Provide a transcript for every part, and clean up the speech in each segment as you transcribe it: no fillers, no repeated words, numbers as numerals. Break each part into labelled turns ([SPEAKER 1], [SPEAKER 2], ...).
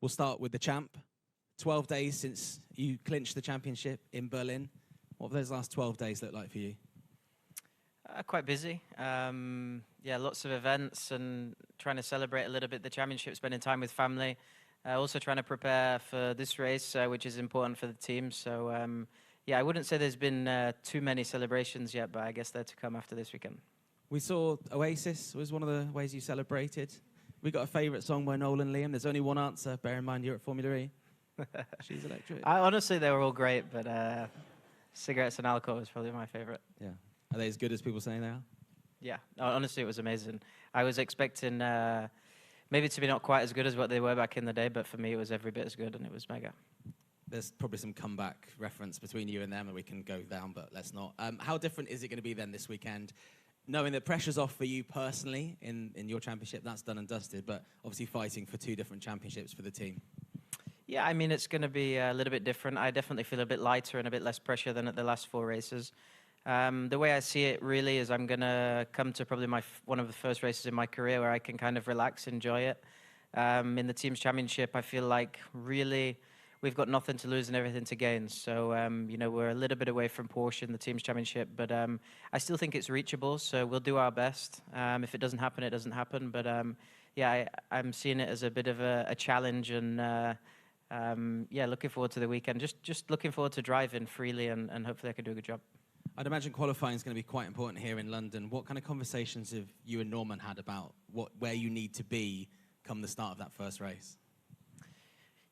[SPEAKER 1] We'll start with the champ. 12 days since you clinched the championship in Berlin. What have those last 12 days looked like for you?
[SPEAKER 2] Quite busy. Yeah, lots of events and trying to celebrate a little bit the championship, spending time with family. Also trying to prepare for this race, which is important for the team. So, yeah, I wouldn't say there's been too many celebrations yet, but I guess they're to come after this weekend.
[SPEAKER 1] We saw Oasis was one of the ways you celebrated. We got a favourite song by Nolan Liam. There's only one answer. Bear in mind you're at Formula E. She's electric.
[SPEAKER 2] Honestly, they were all great, but cigarettes and alcohol is probably my favourite.
[SPEAKER 1] Yeah. Are they as good as people say they are?
[SPEAKER 2] Yeah. Honestly, it was amazing. I was expecting maybe to be not quite as good as what they were back in the day, but for me, it was every bit as good, and it was mega.
[SPEAKER 1] There's probably some comeback reference between you and them, and we can go down, but let's not. How different is it going to be then this weekend? Knowing that pressure's off for you personally in your championship, that's done and dusted, but obviously fighting for 2 different championships for the team.
[SPEAKER 2] Yeah, I mean, it's going to be a little bit different. I definitely feel a bit lighter and a bit less pressure than at the last 4 races. The way I see it really is I'm going to come to probably one of the first races in my career where I can kind of relax, enjoy it. In the team's championship, I feel like really we've got nothing to lose and everything to gain. So, you know, we're a little bit away from Porsche in the team's championship, but I still think it's reachable, so we'll do our best. If it doesn't happen, it doesn't happen. But, yeah, I'm seeing it as a bit of a challenge and, yeah, looking forward to the weekend. Just looking forward to driving freely and hopefully I can do a good job.
[SPEAKER 1] I'd imagine qualifying is going to be quite important here in London. What kind of conversations have you and Norman had about where you need to be come the start of that first race?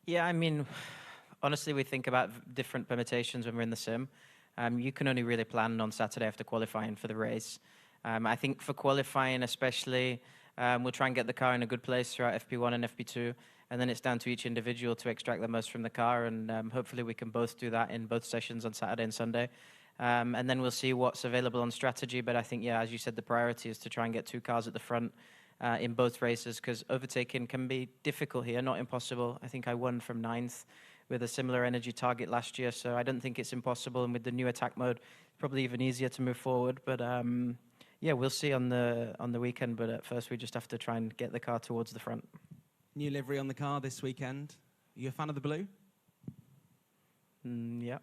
[SPEAKER 2] Yeah, I mean, honestly, we think about different permutations when we're in the sim. You can only really plan on Saturday after qualifying for the race. I think for qualifying especially, we'll try and get the car in a good place throughout FP1 and FP2, and then it's down to each individual to extract the most from the car, and hopefully we can both do that in both sessions on Saturday and Sunday. And then we'll see what's available on strategy, but I think, yeah, as you said, the priority is to try and get 2 cars at the front in both races, because overtaking can be difficult here, not impossible. I think I won from 9th with a similar energy target last year, so I don't think it's impossible. And with the new attack mode, probably even easier to move forward. But yeah, we'll see on the weekend. But at first, we just have to try and get the car towards the front.
[SPEAKER 1] New livery on the car this weekend. Are you a fan of the blue?
[SPEAKER 2] Yeah.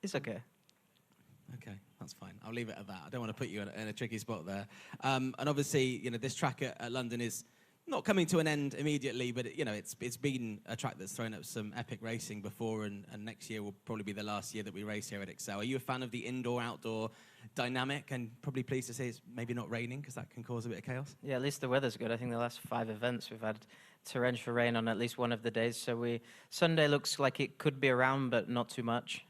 [SPEAKER 2] It's okay.
[SPEAKER 1] Okay, that's fine. I'll leave it at that. I don't want to put you in a tricky spot there. And obviously, you know, this track at London is not coming to an end immediately, but, you know, it's been a track that's thrown up some epic racing before, and next year will probably be the last year that we race here at Excel. Are you a fan of the indoor-outdoor dynamic? And probably pleased to say it's maybe not raining, because that can cause a bit of chaos.
[SPEAKER 2] Yeah, at least the weather's good. I think the last 5 events we've had torrential rain on at least one of the days. So Sunday looks like it could be around, but not too much.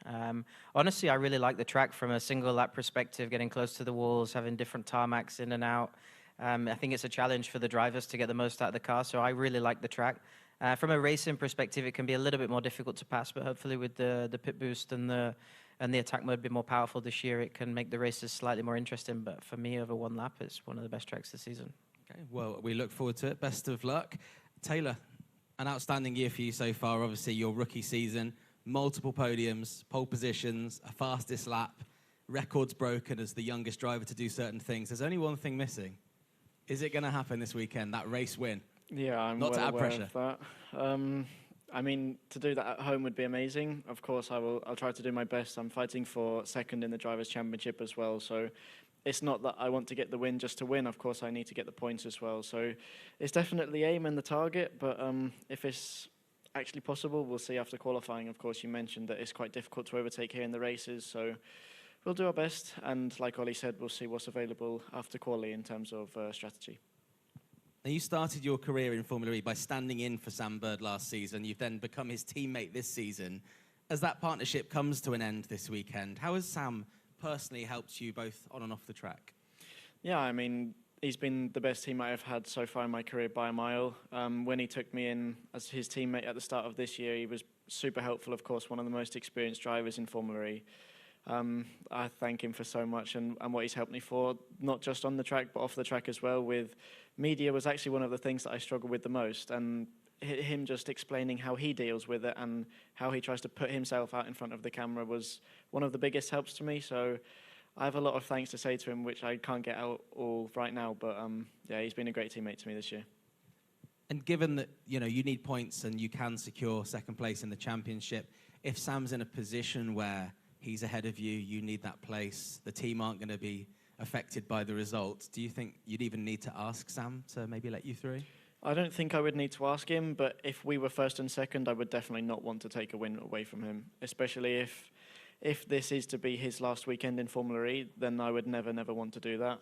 [SPEAKER 2] Honestly, I really like the track from a single lap perspective, getting close to the walls, having different tarmacs in and out. I think it's a challenge for the drivers to get the most out of the car, so I really like the track. From a racing perspective, it can be a little bit more difficult to pass, but hopefully with the pit boost and the attack mode being more powerful this year, it can make the races slightly more interesting. But for me, over 1 lap, it's one of the best tracks this season. Okay,
[SPEAKER 1] well, we look forward to it. Best of luck. Taylor, an outstanding year for you so far. Obviously, your rookie season, multiple podiums, pole positions, a fastest lap, records broken as the youngest driver to do certain things. There's only one thing missing. Is it going to happen this weekend, that race win?
[SPEAKER 3] Yeah, I'm
[SPEAKER 1] not
[SPEAKER 3] well
[SPEAKER 1] to add
[SPEAKER 3] aware
[SPEAKER 1] pressure.
[SPEAKER 3] Of that. I mean, to do that at home would be amazing. Of course, I'll try to do my best. I'm fighting for second in the Drivers' Championship as well, so it's not that I want to get the win just to win. Of course, I need to get the points as well. So it's definitely aim and the target, but if it's actually possible, we'll see after qualifying. Of course, you mentioned that it's quite difficult to overtake here in the races, so we'll do our best. And like Ollie said, we'll see what's available after quali in terms of strategy.
[SPEAKER 1] Now, you started your career in Formula E by standing in for Sam Bird last season. You've then become his teammate this season. As that partnership comes to an end this weekend, how has Sam personally helped you both on and off the track?
[SPEAKER 3] Yeah, I mean, he's been the best teammate I've had so far in my career by a mile. When he took me in as his teammate at the start of this year, he was super helpful, of course, one of the most experienced drivers in Formula E. I thank him for so much and what he's helped me for, not just on the track, but off the track as well. With media was actually one of the things that I struggled with the most, and him just explaining how he deals with it and how he tries to put himself out in front of the camera was one of the biggest helps to me. So I have a lot of thanks to say to him, which I can't get out all right now, but yeah, he's been a great teammate to me this year.
[SPEAKER 1] And given that, you know, you need points and you can secure second place in the championship, if Sam's in a position where he's ahead of you, you need that place, the team aren't going to be affected by the result, do you think you'd even need to ask Sam to maybe let you through?
[SPEAKER 3] I don't think I would need to ask him, but if we were first and second, I would definitely not want to take a win away from him, especially if this is to be his last weekend in Formula E, then I would never want to do that.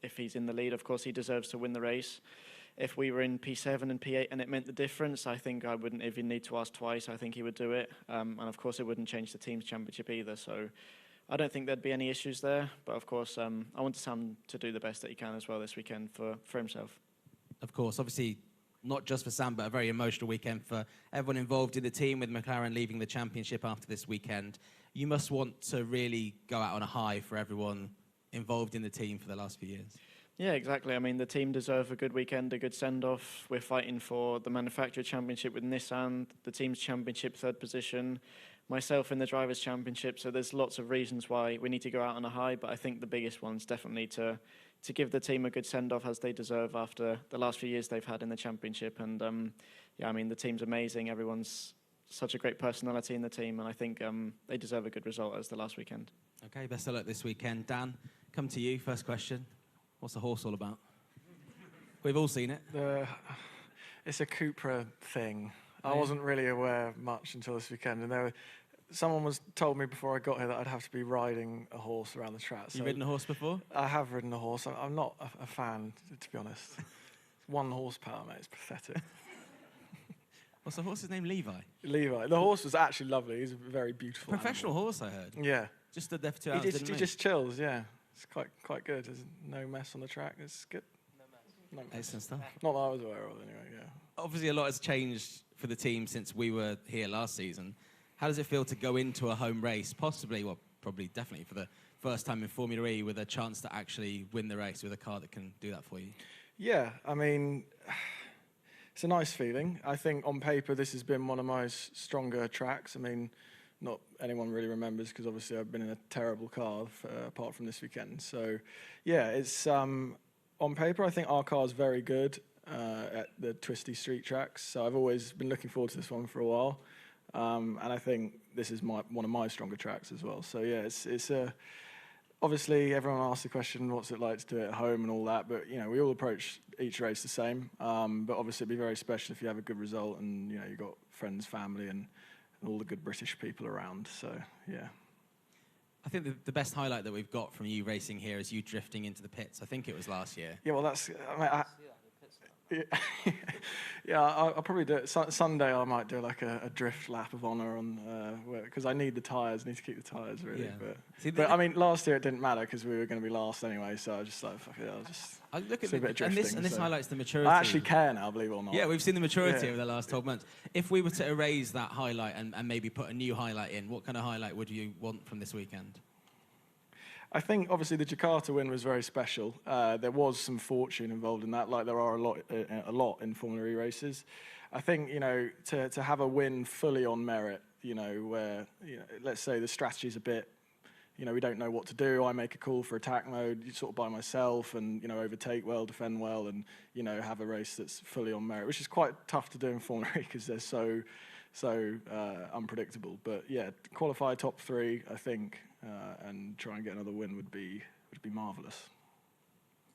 [SPEAKER 3] If he's in the lead, of course, he deserves to win the race. If we were in P7 and P8 and it meant the difference, I think I wouldn't even need to ask twice. I think he would do it. And of course, it wouldn't change the team's championship either. So I don't think there'd be any issues there. But of course, I want Sam to do the best that he can as well this weekend for himself.
[SPEAKER 1] Of course, obviously, not just for Sam, but a very emotional weekend for everyone involved in the team, with McLaren leaving the championship after this weekend. You must want to really go out on a high for everyone involved in the team for the last few years.
[SPEAKER 3] Yeah, exactly. I mean, the team deserve a good weekend, a good send-off. We're fighting for the manufacturer championship with Nissan, the team's championship third position, myself in the drivers' championship. So there's lots of reasons why we need to go out on a high, but I think the biggest one's definitely to give the team a good send-off as they deserve after the last few years they've had in the championship. And yeah, I mean, the team's amazing. Everyone's such a great personality in the team, and I think they deserve a good result as the last weekend.
[SPEAKER 1] Okay, best of luck this weekend. Dan, come to you. First question. What's the horse all about? We've all seen it.
[SPEAKER 4] It's a Cupra thing. I wasn't really aware much until this weekend, and someone told me before I got here that I'd have to be riding a horse around the track.
[SPEAKER 1] You've ridden a horse before?
[SPEAKER 4] I have ridden a horse. I'm not a fan, to be honest. 1 horsepower, mate. It's pathetic.
[SPEAKER 1] What's the horse's name? Levi?
[SPEAKER 4] Levi. The horse was actually lovely. He's a very beautiful
[SPEAKER 1] Professional
[SPEAKER 4] animal.
[SPEAKER 1] horse, I heard.
[SPEAKER 4] Yeah.
[SPEAKER 1] Just stood there for 2 hours, didn't
[SPEAKER 4] He just chills, yeah. It's quite good. There's no mess on the track. It's good. No mess.
[SPEAKER 1] Excellent stuff.
[SPEAKER 4] Not that I was aware of, anyway, yeah.
[SPEAKER 1] Obviously, a lot has changed for the team since we were here last season. How does it feel to go into a home race, probably definitely for the first time in Formula E, with a chance to actually win the race with a car that can do that for you?
[SPEAKER 4] Yeah, I mean, it's a nice feeling. I think on paper this has been one of my stronger tracks. I mean, not anyone really remembers because obviously I've been in a terrible car apart from this weekend. So, yeah, it's on paper I think our car is very good at the twisty street tracks. So I've always been looking forward to this one for a while, and I think this is one of my stronger tracks as well. So yeah, it's obviously everyone asks the question, what's it like to do it at home and all that, but you know we all approach each race the same. But obviously it'd be very special if you have a good result and you know you've got friends, family, and all the good British people around. So yeah.
[SPEAKER 1] I think the best highlight that we've got from you racing here is you drifting into the pits. I think it was last year.
[SPEAKER 4] Yeah, well that's. I'll probably do it. Sunday I might do like a drift lap of honour on because I need the tyres. Need to keep the tyres really.
[SPEAKER 1] Yeah.
[SPEAKER 4] But I mean, last year it didn't matter because we were going to be last anyway. So I was just like, fuck it, I'll just.
[SPEAKER 1] I look at
[SPEAKER 4] do a bit of drifting,
[SPEAKER 1] and this highlights the maturity.
[SPEAKER 4] I actually care now, believe it or not.
[SPEAKER 1] Yeah, we've seen the maturity over the last 12 months. If we were to erase that highlight and maybe put a new highlight in, what kind of highlight would you want from this weekend?
[SPEAKER 4] I think obviously the Jakarta win was very special. There was some fortune involved in that, like there are a lot in Formula E races. I think to have a win fully on merit, where let's say the strategy's a bit, we don't know what to do. I make a call for attack mode, sort of by myself, and overtake well, defend well, and have a race that's fully on merit, which is quite tough to do in Formula E because they're so unpredictable. But yeah, qualify top 3, I think. And try and get another win would be marvellous.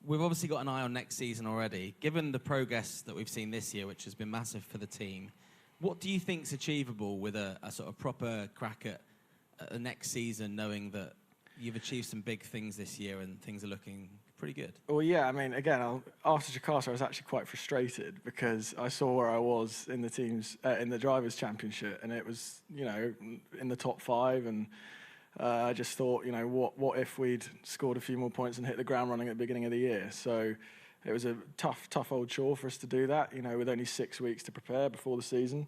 [SPEAKER 1] We've obviously got an eye on next season already. Given the progress that we've seen this year, which has been massive for the team, what do you think is achievable with a sort of proper crack at next season, knowing that you've achieved some big things this year and things are looking pretty good? Well,
[SPEAKER 4] yeah, I mean, again, after Jakarta, I was actually quite frustrated because I saw where I was in the teams in the Drivers' Championship, and it was, in the top 5, and I just thought, what if we'd scored a few more points and hit the ground running at the beginning of the year? So it was a tough old chore for us to do that, with only 6 weeks to prepare before the season.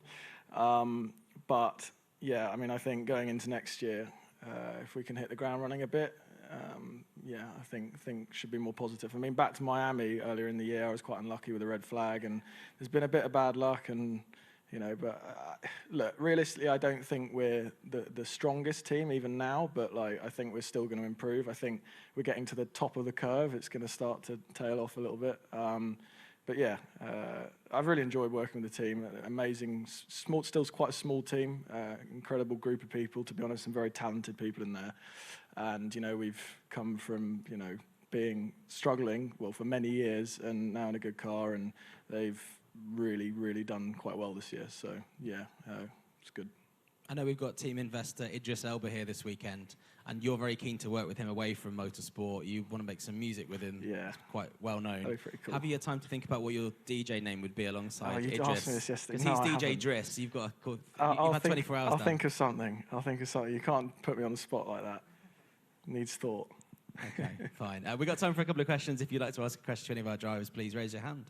[SPEAKER 4] But yeah, I mean, I think going into next year, if we can hit the ground running a bit, I think should be more positive. I mean, back to Miami earlier in the year, I was quite unlucky with the red flag, and there's been a bit of bad luck, and but look, realistically, I don't think we're the strongest team even now, but I think we're still going to improve. I think we're getting to the top of the curve. It's going to start to tail off a little bit. But yeah, I've really enjoyed working with the team. Amazing, still quite a small team, incredible group of people, to be honest, some very talented people in there. And, we've come from, struggling, for many years, and now in a good car, and they've really, really done quite well this year. So, yeah, it's good.
[SPEAKER 1] I know we've got team investor Idris Elba here this weekend, and you're very keen to work with him away from motorsport. You want to make some music with him.
[SPEAKER 4] Yeah.
[SPEAKER 1] It's quite well known.
[SPEAKER 4] That'd be pretty cool.
[SPEAKER 1] Have you had time to think about what your DJ name would be alongside
[SPEAKER 4] you
[SPEAKER 1] Idris?
[SPEAKER 4] asked me this yesterday.
[SPEAKER 1] Because he's
[SPEAKER 4] No, I
[SPEAKER 1] DJ
[SPEAKER 4] haven't.
[SPEAKER 1] Driss. You've got you've had 24 hours
[SPEAKER 4] I'll
[SPEAKER 1] now.
[SPEAKER 4] think of something. You can't put me on the spot like that. Needs thought.
[SPEAKER 1] Okay, fine. We've got time for a couple of questions. If you'd like to ask a question to any of our drivers, please raise your hand.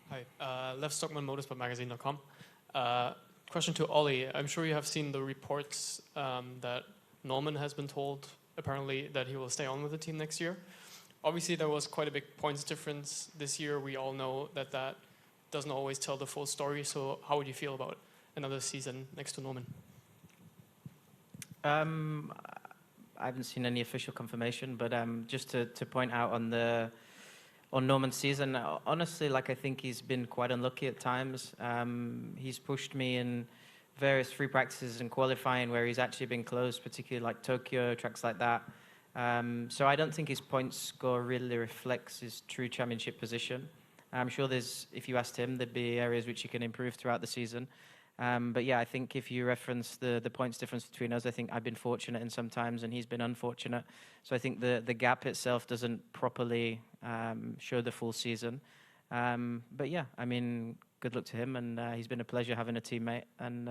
[SPEAKER 5] Hi, leftstockmanmotorsportmagazine.com. Question to Ollie. I'm sure you have seen the reports that Norman has been told, apparently, that he will stay on with the team next year. Obviously, there was quite a big points difference this year. We all know that doesn't always tell the full story. So how would you feel about another season next to Norman?
[SPEAKER 2] I haven't seen any official confirmation, but just to point out on Norman's season, honestly, I think he's been quite unlucky at times. He's pushed me in various free practices and qualifying where he's actually been close, particularly like Tokyo, tracks like that. So I don't think his point score really reflects his true championship position. I'm sure if you asked him, there'd be areas which he can improve throughout the season. But yeah, I think if you reference the points difference between us, I think I've been fortunate in some times and he's been unfortunate. So I think the gap itself doesn't properly show the full season. But yeah, good luck to him, and he's been a pleasure having a teammate, and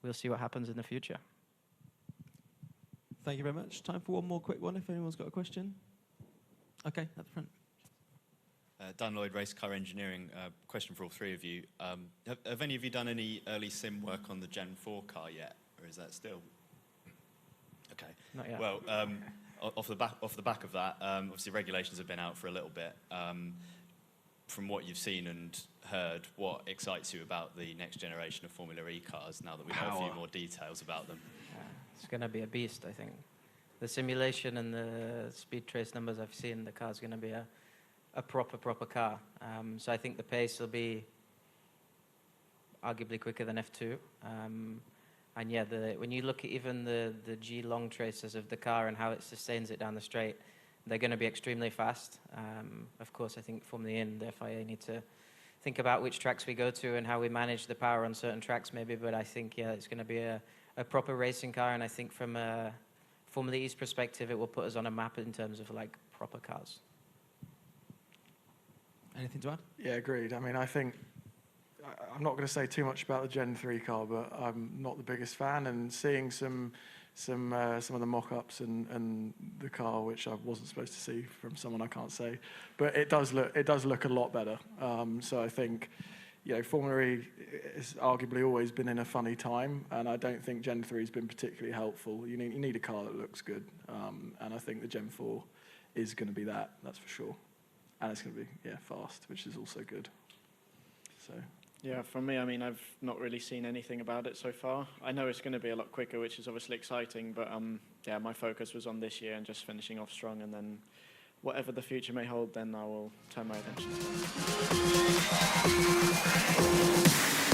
[SPEAKER 2] we'll see what happens in the future.
[SPEAKER 1] Thank you very much. Time for one more quick one if anyone's got a question. Okay, at the front.
[SPEAKER 6] Dan Lloyd, Race Car Engineering. Question for all three of you. Have any of you done any early sim work on the Gen 4 car yet, or is that still? Okay.
[SPEAKER 2] Not yet.
[SPEAKER 6] Well, off the back of that, obviously regulations have been out for a little bit. From what you've seen and heard, what excites you about the next generation of Formula E cars now that we know a few more details about them?
[SPEAKER 2] It's going to be a beast, I think. The simulation and the speed trace numbers I've seen, the car's going to be a proper car. So I think the pace will be arguably quicker than F2. And yeah, when you look at even the G long traces of the car and how it sustains it down the straight, they're going to be extremely fast. Of course, I think Formula E and the FIA need to think about which tracks we go to and how we manage the power on certain tracks maybe, but I think, yeah, it's going to be a proper racing car, and I think from a Formula E's perspective, it will put us on a map in terms of proper cars.
[SPEAKER 1] Anything to add?
[SPEAKER 4] Yeah, agreed. I think I'm not going to say too much about the Gen 3 car, but I'm not the biggest fan. And seeing some of the mock-ups and the car, which I wasn't supposed to see from someone I can't say, but it does look a lot better. So I think, Formula E has arguably always been in a funny time, and I don't think Gen 3 has been particularly helpful. You need a car that looks good, and I think the Gen 4 is going to be that's for sure. And it's going to be, fast, which is also good. So.
[SPEAKER 3] Yeah, from me, I've not really seen anything about it so far. I know it's going to be a lot quicker, which is obviously exciting, but my focus was on this year and just finishing off strong, and then whatever the future may hold, then I will turn my attention to it.